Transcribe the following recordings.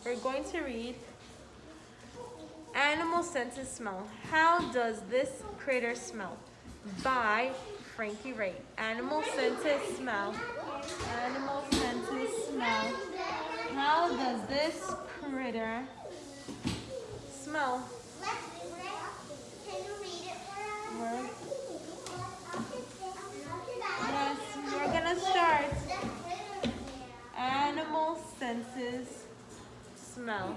We're going to read Animal Senses Smell. How does this critter smell? By Frankie Wright. Animal senses smell. Animal senses smell. How does this critter smell? Can you read it for us? We're, yes, we're gonna start. Animal senses smell.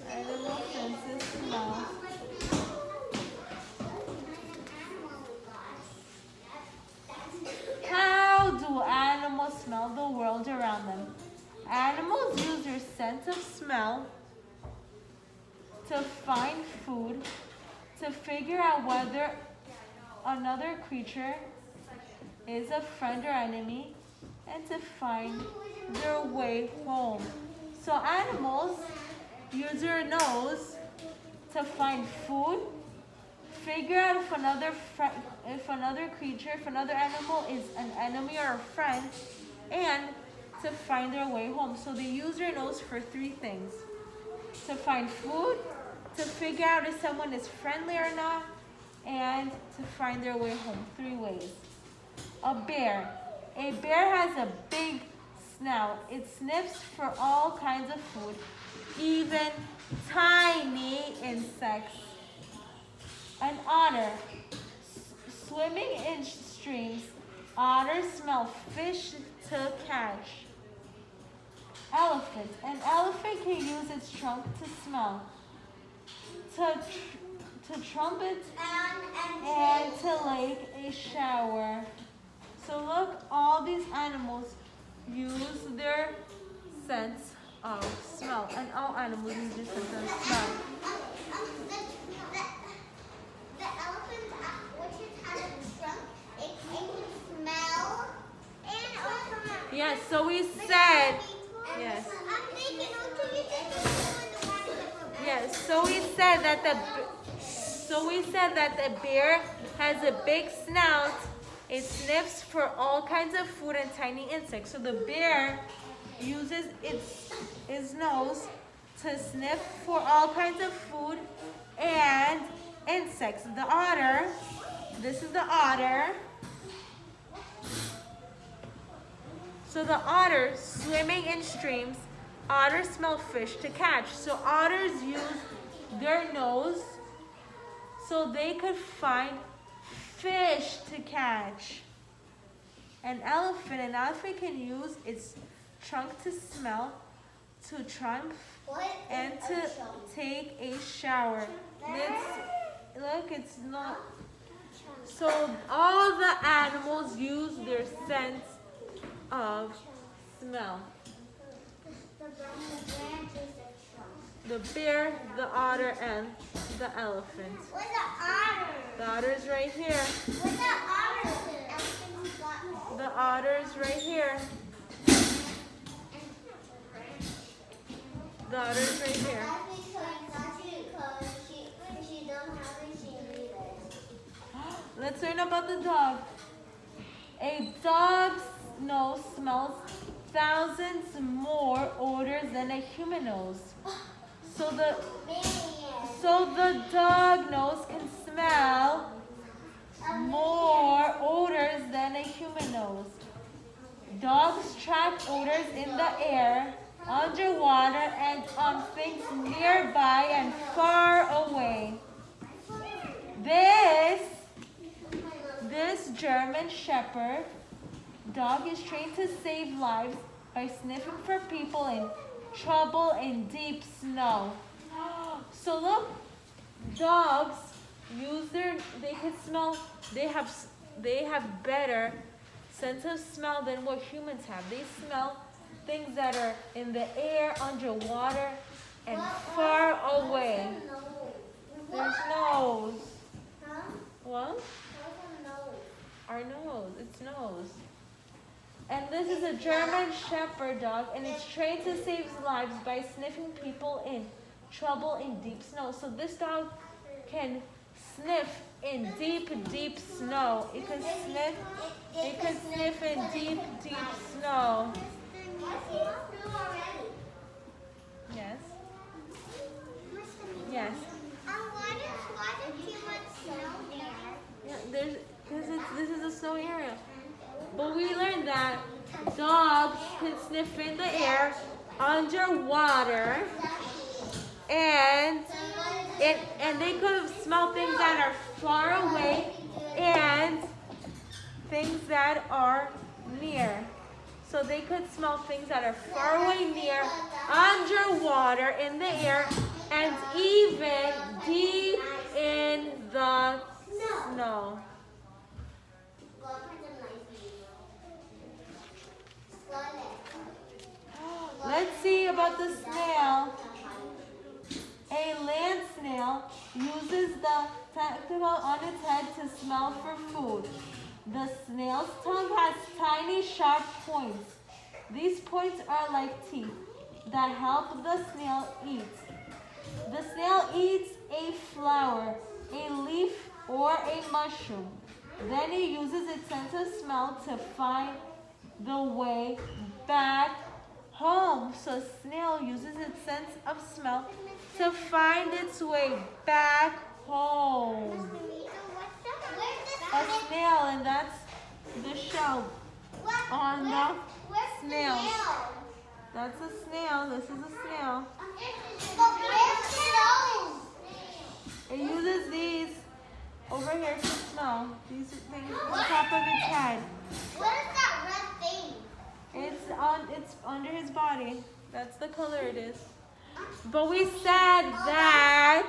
Animal senses smell. How do animals smell the world around them? Animals use their sense of smell to find food, to figure out whether another creature is a friend or enemy, and to find their way home. So animals use their nose to find food, figure out if another creature, if another animal is an enemy or a friend, and to find their way home. So they use their nose for three things: to find food, to figure out if someone is friendly or not, and to find their way home. 3 ways. A bear. A bear has a big snout. It sniffs for all kinds of food, even tiny insects. An otter. Swimming in streams, otters smell fish to catch. Elephant. An elephant can use its trunk to smell, to trumpet, and to take a shower. So look, all these animals use their sense of smell, and all animals use their sense of smell. The elephant, which has a trunk, it can smell and also. Yes, so we said, yes. Yes, so we said that the bear has a big snout. It sniffs for all kinds of food and tiny insects. So the bear uses its nose to sniff for all kinds of food and insects. The otter, this is the otter. So the otter, swimming in streams, otters smell fish to catch. So otters use their nose so they could find fish to catch. An elephant can use its trunk to smell, to trump, and to take a shower. Look, it's not. So all the animals use their sense of smell. The bear, the otter, and the elephant. Where's the otter? The otter is right here. Where's the otter? The otter is right here. The otter is right here. Let's learn about the dog. A dog's nose smells thousands more odors than a human nose. So the dog nose can smell more odors than a human nose. Dogs trap odors in the air, underwater, and on things nearby and far away. This German Shepherd dog is trained to save lives by sniffing for people in trouble in deep snow. So look, dogs they have better sense of smell than what humans have. They smell things that are in the air, underwater, and far away. There's nose. What? Our nose. It's nose. And this is a German Shepherd dog, and it's trained to save lives by sniffing people in trouble in deep snow. So this dog can sniff in deep, deep snow. It could sniff in deep, deep snow. Yes. Yes. Why is too much snow there? Yeah, because this is a snow area. But we learned that dogs can sniff in the air underwater, and they could smell things that are far away and things that are near. So they could smell things that are far away, near, underwater, in the air, and even deep in the snow. Let's see about the snail. A land snail uses the tentacle on its head to smell for food. The snail's tongue has tiny, sharp points. These points are like teeth that help the snail eat. The snail eats a flower, a leaf, or a mushroom. Then it uses its sense of smell to find the way back home. So a snail uses its sense of smell to find its way back home. A snail, and that's the shell on the snail. That's a snail. This is a snail. It uses these over here to smell. These things on top of its head. What is that red thing? It's under his body. That's the color it is. But we said that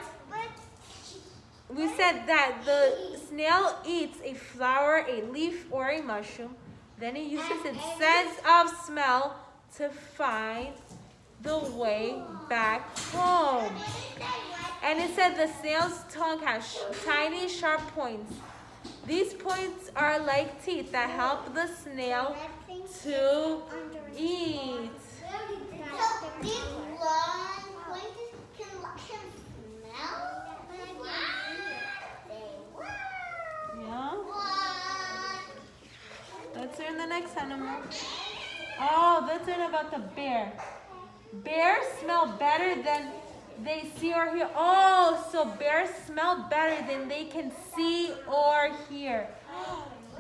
the snail eats a flower, a leaf, or a mushroom. Then it uses its sense of smell to find the way back home. And it said the snail's tongue has tiny, sharp points. These points are like teeth that help the snail to eat. So these long points can smell? Yeah. What? Let's learn the next animal. Oh, let's learn about the bear. Bears smell better than they see or hear. Oh, so bears smell better than they can see or hear.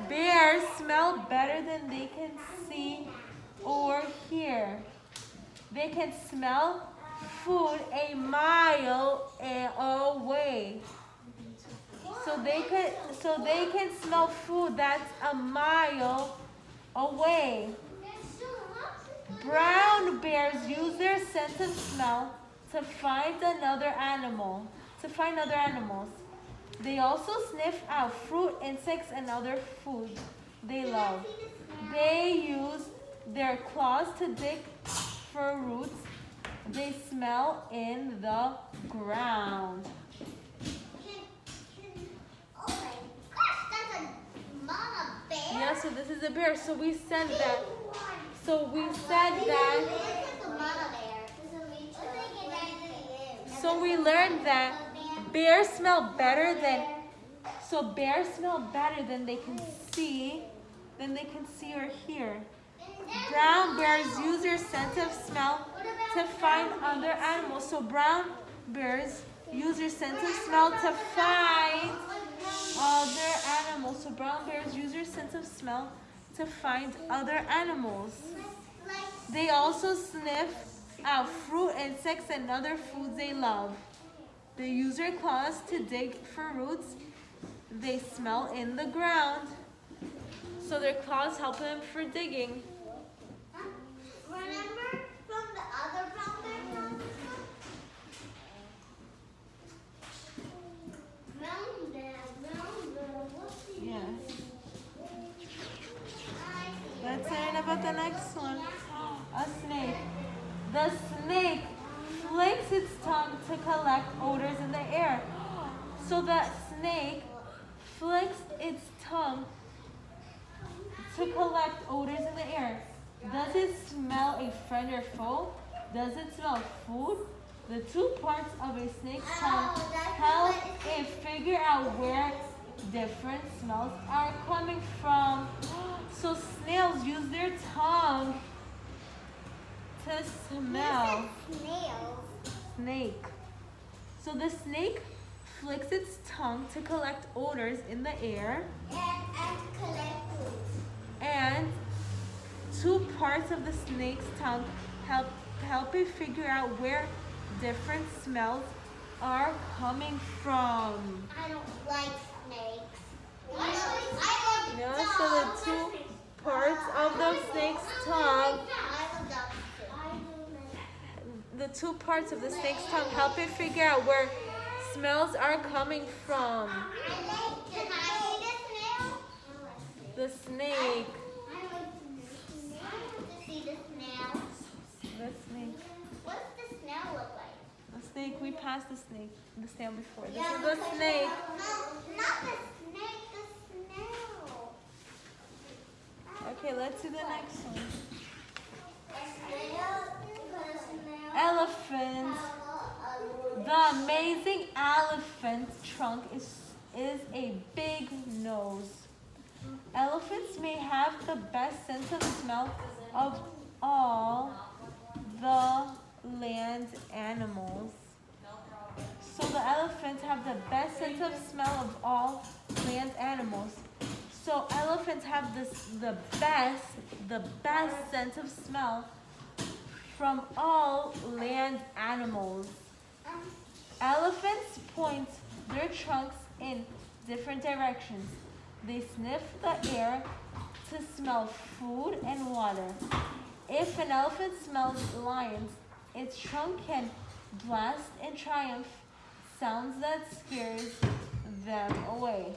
Bears smell better than they can see or hear. They can smell food a mile away. So they can smell food that's a mile away. Brown bears use their sense of smell to find other animals. They also sniff out fruit, insects, and other food they love. They use their claws to dig for roots. They smell in the ground. Oh my gosh, that's a mama bear. Yeah, so this is a bear. So we said that. This is the mama bear. So we learned that bears smell better than they can see or hear. Brown bears use their sense of smell to find other animals. So brown bears use their sense of smell to find other animals. So brown bears use their sense of smell to find other animals. They also sniff out fruit, insects, and other foods they love. They use their claws to dig for roots. They smell in the ground. So their claws help them for digging. Remember from the other brown bear? Brown bear, what's the Yes. Let's learn about the next one. A snake. The snake flicks its tongue to collect odors in the air. So the snake flicks its tongue to collect odors in the air. Does it smell a friend or foe? Does it smell food The two parts of a snake's tongue help it figure out where different smells are coming from. So snails use their tongue to smell. Snails. Snake. So the snake flicks its tongue to collect odors in the air. And collect food. And two parts of the snake's tongue help it figure out where different smells are coming from. I don't like snakes. I love Yeah, so the two parts of the snake's tongue, the two parts of the snake's tongue help it figure out where smells are coming from. Can I see The the snail? snake. I want to see the snail. The snake. What's the snail look like? The snake, we passed the snail before. This Yeah, is the because- snake. No, not the snake, the snail. Okay, let's see the next one. A snail. Elephant. The amazing elephant trunk is a big nose. Elephants may have the best sense of smell of all the land animals. So the elephants have the best sense of smell of all land animals. So elephants have the best sense of smell from all land animals. Elephants point their trunks in different directions. They sniff the air to smell food and water. If an elephant smells lions, its trunk can blast in triumph sounds that scares them away.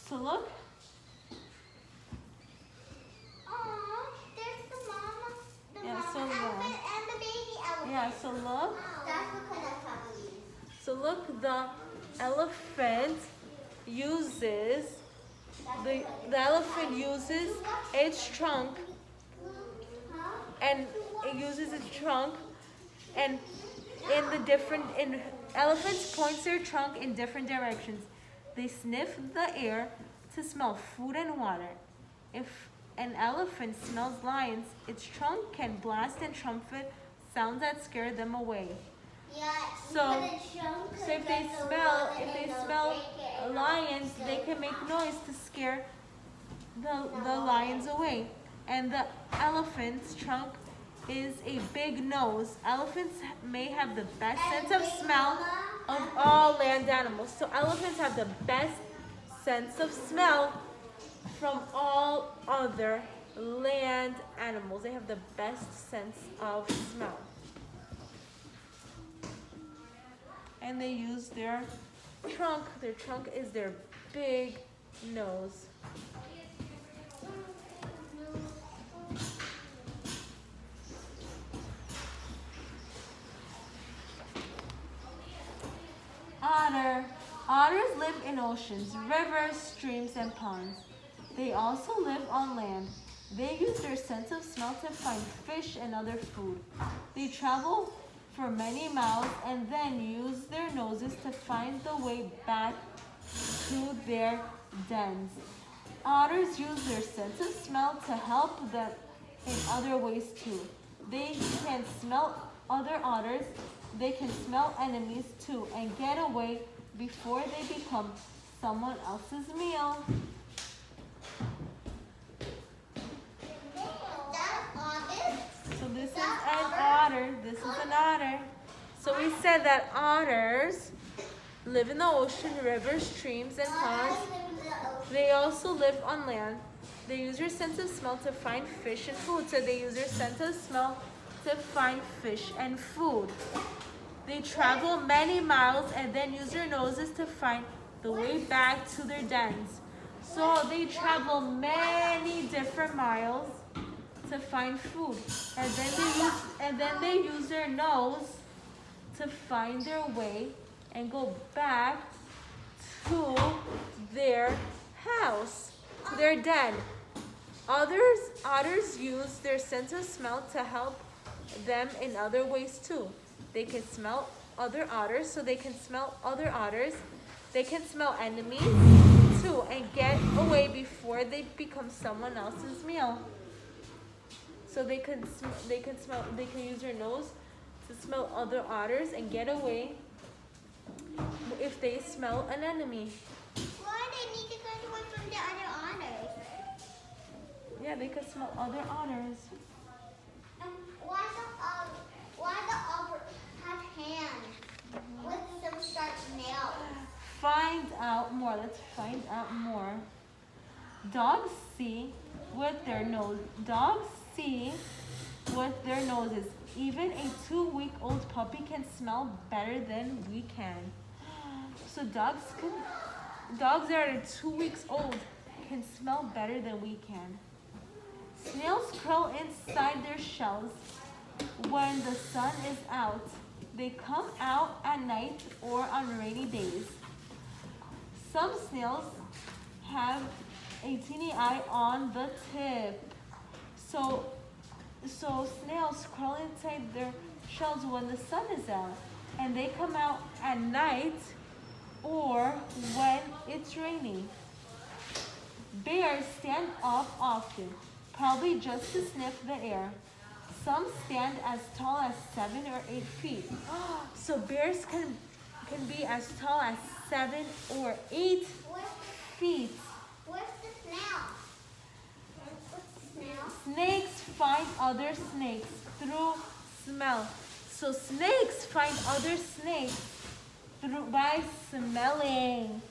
So look. There's the mama, Yeah, so elephant and the baby elephant. Yeah, so look. That's what kind of family. So look, the elephant uses the elephant uses its trunk and it uses its trunk and elephants points their trunk in different directions. They sniff the air to smell food and water. If an elephant smells lions, its trunk can blast and trumpet sounds that scare them away. Yeah, So if they smell lions, they can make noise to scare the lions away. And the elephant's trunk is a big nose. Elephants may have the best sense of smell of all land animals. So elephants have the best sense of smell from all other land animals. They have the best sense of smell. And they use their trunk. Their trunk is their big nose. Otter. Otters live in oceans, rivers, streams, and ponds. They also live on land. They use their sense of smell to find fish and other food. They travel for many miles and then use their noses to find the way back to their dens. Otters use their sense of smell to help them in other ways too. They can smell other otters, they can smell enemies too and get away before they become someone else's meal. So this is an otter. This is an otter. So we said that otters live in the ocean, rivers, streams, and ponds. They also live on land. They use their sense of smell to find fish and food. So they use their sense of smell to find fish and food. They travel many miles and then use their noses to find the way back to their dens. So they travel many different miles to find food. And then they use their nose to find their way and go back to their house, to their den. Otters use their sense of smell to help them in other ways too. They can smell other otters, so they can smell other otters. They can smell enemies too and get away before they become someone else's meal. So they can use their nose to smell other otters and get away if they smell an enemy. Why do they need to go away from the other otters? Yeah, they can smell other otters. Why the otter have hands with some sharp nails? Find out more. Let's find out more. Dogs see with their nose. Dogs see with their noses. Even a 2-week-old puppy can smell better than we can. So dogs that are 2 weeks old can smell better than we can. Snails curl inside their shells when the sun is out. They come out at night or on rainy days. Some snails have a teeny eye on the tip. So snails crawl inside their shells when the sun is out, and they come out at night or when it's raining. Bears stand up often, probably just to sniff the air. Some stand as tall as 7 or 8 feet. So bears can be as tall as 7 or 8 feet. Where's the snail? What's the snail? Snakes find other snakes through smell. So snakes find other snakes by smelling.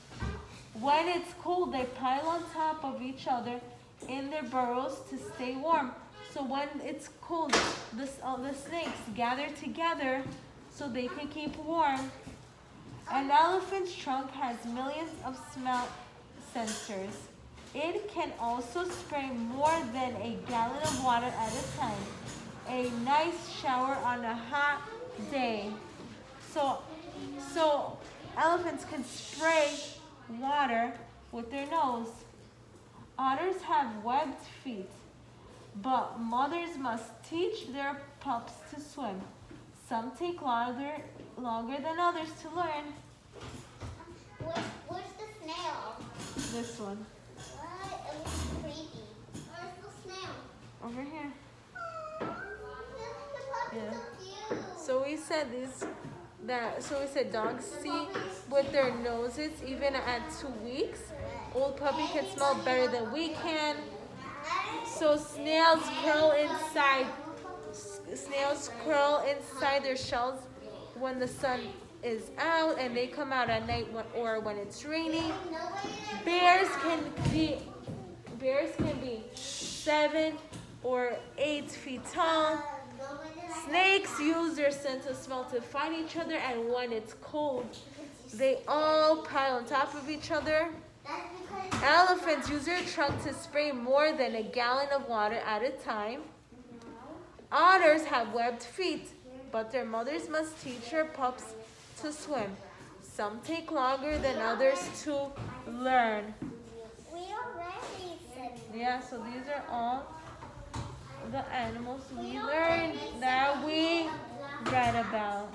When it's cold, they pile on top of each other in their burrows to stay warm. So when it's cold, the snakes gather together so they can keep warm. An elephant's trunk has millions of smell sensors. It can also spray more than a gallon of water at a time. A nice shower on a hot day. So elephants can spray water with their nose. Otters have webbed feet, but mothers must teach their pups to swim. Some take longer than others to learn. Where's the snail? This one. It looks creepy. Where's the snail? Over here. The puppy's Yeah. so cute. So we said dogs see with their noses even at 2 weeks. Old puppy can smell better than we can. So snails curl inside their shells when the sun is out, and they come out at night or when it's raining. Bears can be 7 or 8 feet tall. Snakes use their sense of smell to find each other, and when it's cold, they all pile on top of each other. Elephants use their trunk to spray more than a gallon of water at a time. Otters have webbed feet, but their mothers must teach their pups to swim. Some take longer than others to learn. We already said Yeah, so these are all the animals we learned that we read about.